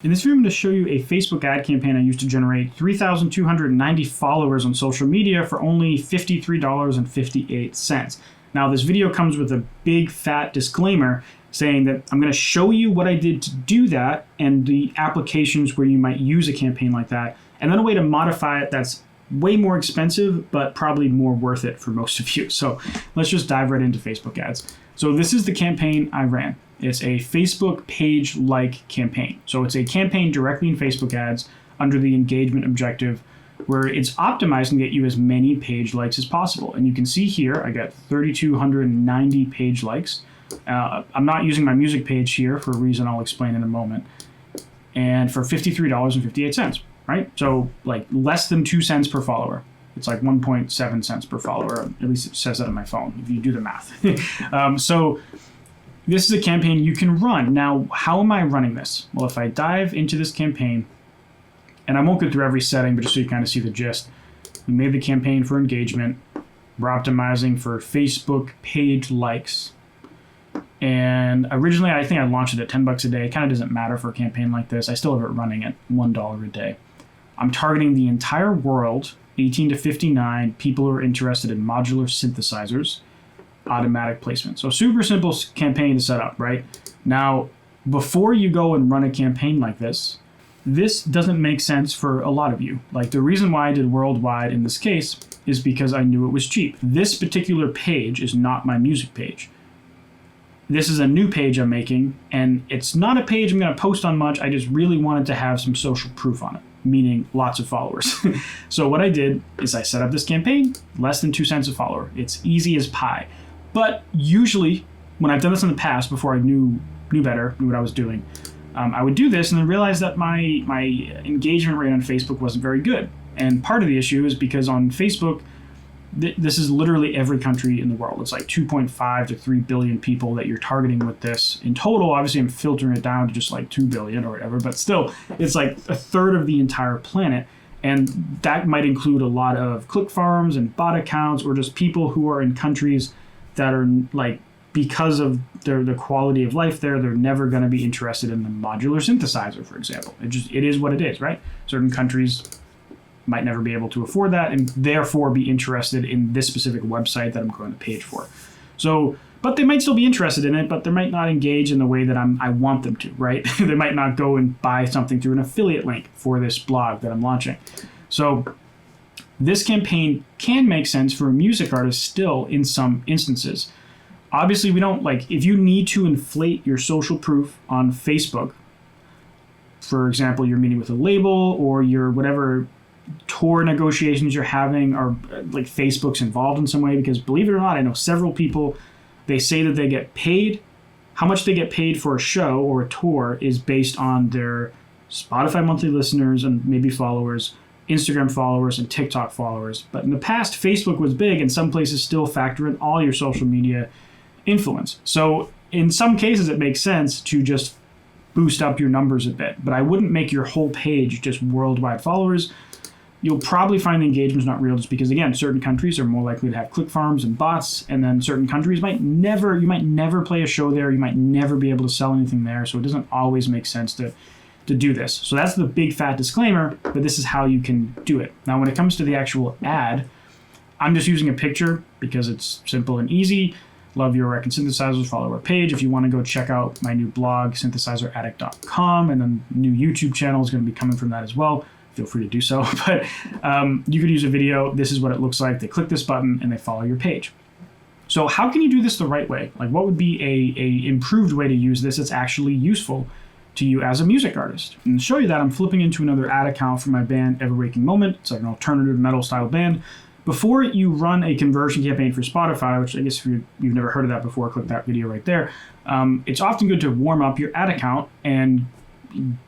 In this video, I'm going to show you a Facebook ad campaign I used to generate 3,290 followers on social media for only $53.58. Now, this video comes with a big fat disclaimer saying that I'm going to show you what I did to do that and the applications where you might use a campaign like that, and then a way to modify it that's way more expensive, but probably more worth it for most of you. So let's just dive right into Facebook ads. So this is the campaign I ran. It's a Facebook page-like campaign. So it's a campaign directly in Facebook ads under the engagement objective where it's optimized to get you as many page likes as possible. And you can see here, I got 3,290 page likes. I'm not using my music page here for a reason I'll explain in a moment. And for $53.58, right? So like less than 2 cents per follower. It's like 1.7 cents per follower. At least it says that on my phone, if you do the math. So this is a campaign you can run. Now, how am I running this? Well, if I dive into this campaign, and I won't go through every setting, but just so you kind of see the gist. We made the campaign for engagement. We're optimizing for Facebook page likes. And originally, I think I launched it at $10 a day. It kind of doesn't matter for a campaign like this. I still have it running at $1 a day. I'm targeting the entire world, 18 to 59 people who are interested in modular synthesizers. Automatic placement. So super simple campaign to set up, right? Now, before you go and run a campaign like this doesn't make sense for a lot of you. Like the reason why I did worldwide in this case is because I knew it was cheap. This particular page is not my music page. This is a new page I'm making, and it's not a page I'm going to post on much. I just really wanted to have some social proof on it, meaning lots of followers. So what I did is I set up this campaign, less than 2 cents a follower. It's easy as pie. But usually, when I've done this in the past, before I knew better, knew what I was doing, I would do this and then realize that my engagement rate on Facebook wasn't very good. And part of the issue is because on Facebook, this is literally every country in the world. It's like 2.5 to 3 billion people that you're targeting with this. In total, obviously I'm filtering it down to just like 2 billion or whatever, but still, it's like a third of the entire planet. And that might include a lot of click farms and bot accounts or just people who are in countries that are like, because of the quality of life there, they're never going to be interested in the modular synthesizer, for example. It is what it is, right? Certain countries might never be able to afford that and therefore be interested in this specific website that I'm growing the page for. So, but they might still be interested in it, but they might not engage in the way that I want them to, right? They might not go and buy something through an affiliate link for this blog that I'm launching. So this campaign can make sense for a music artist still in some instances. Obviously, we don't if you need to inflate your social proof on Facebook, for example, you're meeting with a label or your whatever tour negotiations you're having are like Facebook's involved in some way, because believe it or not, I know several people, they say that they get paid. How much they get paid for a show or a tour is based on their Spotify monthly listeners and maybe followers, Instagram followers, and TikTok followers. But in the past, Facebook was big, and some places still factor in all your social media influence. So in some cases, it makes sense to just boost up your numbers a bit. But I wouldn't make your whole page just worldwide followers. You'll probably find the engagement's not real just because, again, certain countries are more likely to have click farms and bots, and then certain countries you might never play a show there. You might never be able to sell anything there. So it doesn't always make sense to do this. So that's the big fat disclaimer, but this is how you can do it. Now, when it comes to the actual ad, I'm just using a picture because it's simple and easy. Love your rec and synthesizers, follow our page. If you want to go check out my new blog, synthesizeraddict.com, and then new YouTube channel is going to be coming from that as well. Feel free to do so. But you could use a video. This is what it looks like. They click this button and they follow your page. So how can you do this the right way? Like, what would be a improved way to use this that's actually useful to you as a music artist? And to show you that, I'm flipping into another ad account for my band Ever Waking Moment. It's like an alternative metal style band. Before you run a conversion campaign for Spotify, which I guess if you've never heard of that before, click that video right there. It's often good to warm up your ad account, and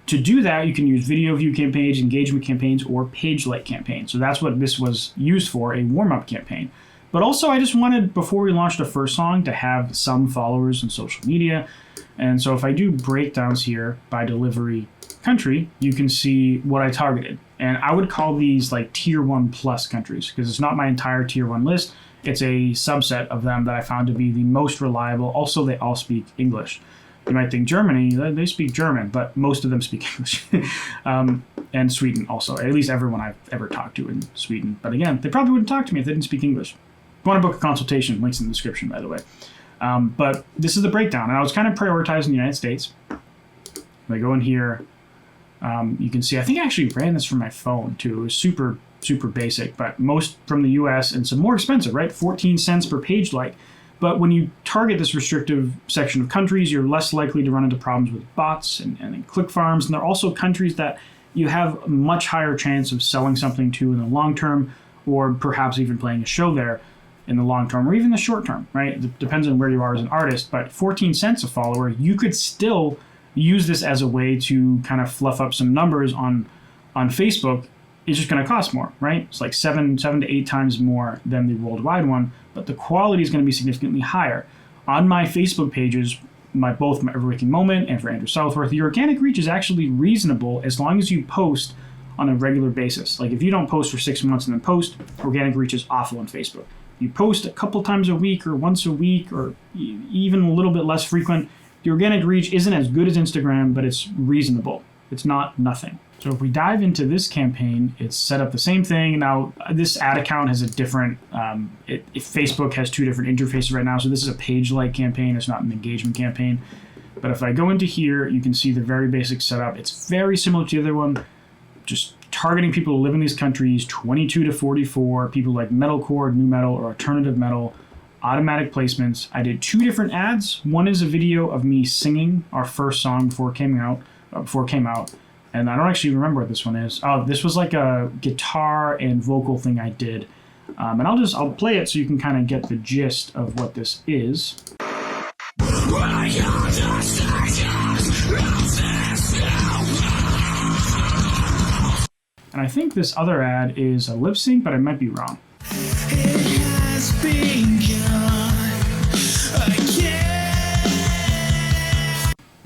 to do that, you can use video view campaigns, engagement campaigns, or page like campaigns. So that's what this was used for, a warm-up campaign. But also, I just wanted, before we launched the first song, to have some followers on social media. And so if I do breakdowns here by delivery country, you can see what I targeted. And I would call these like tier 1 plus countries, because it's not my entire tier 1 list. It's a subset of them that I found to be the most reliable. Also, they all speak English. You might think Germany, they speak German, but most of them speak English. And Sweden also, at least everyone I've ever talked to in Sweden. But again, they probably wouldn't talk to me if they didn't speak English. If you want to book a consultation, links in the description, by the way. But this is the breakdown. And I was kind of prioritizing the United States. If I go in here, you can see, I think I actually ran this from my phone too. It was super, super basic, but most from the US and some more expensive, right? 14 cents per page like. But when you target this restrictive section of countries, you're less likely to run into problems with bots and click farms. And there are also countries that you have a much higher chance of selling something to in the long term, or perhaps even playing a show there in the long term, or even the short term, right? It depends on where you are as an artist, but 14 cents a follower, you could still use this as a way to kind of fluff up some numbers on Facebook. It's just going to cost more, right? It's like 7 to 8 times more than the worldwide one, but the quality is going to be significantly higher. On my Facebook pages, both my Every Waking Moment and for Andrew Southworth, the organic reach is actually reasonable as long as you post on a regular basis. Like if you don't post for 6 months and then post, organic reach is awful on Facebook. You post a couple times a week or once a week or even a little bit less frequent, the organic reach isn't as good as Instagram, but it's reasonable. It's not nothing. So if we dive into this campaign, it's set up the same thing. Now, this ad account has a different, Facebook has 2 different interfaces right now. So this is a page-like campaign. It's not an engagement campaign. But if I go into here, you can see the very basic setup. It's very similar to the other one, just targeting people who live in these countries, 22 to 44, people like metalcore, new metal, or alternative metal, automatic placements. I did 2 different ads. One is a video of me singing our first song before it came out. And I don't actually remember what this one is. Oh, this was like a guitar and vocal thing I did. And I'll play it so you can kind of get the gist of what this is. And I think this other ad is a lip sync, but I might be wrong. It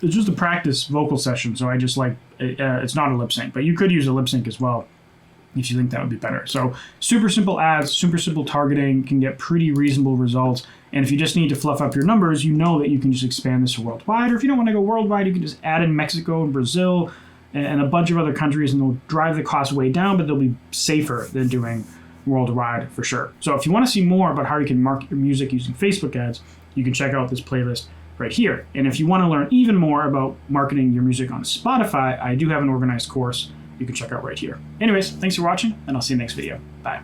has it's just a practice vocal session, so I just it's not a lip sync, but you could use a lip sync as well if you think that would be better. So super simple ads, super simple targeting, can get pretty reasonable results. And if you just need to fluff up your numbers, you know that you can just expand this to worldwide. Or if you don't want to go worldwide, you can just add in Mexico and Brazil and a bunch of other countries, and they'll drive the cost way down, but they'll be safer than doing worldwide for sure. So if you want to see more about how you can market your music using Facebook ads, you can check out this playlist right here. And if you want to learn even more about marketing your music on Spotify, I do have an organized course you can check out right here. Anyways, thanks for watching, and I'll see you next video. Bye.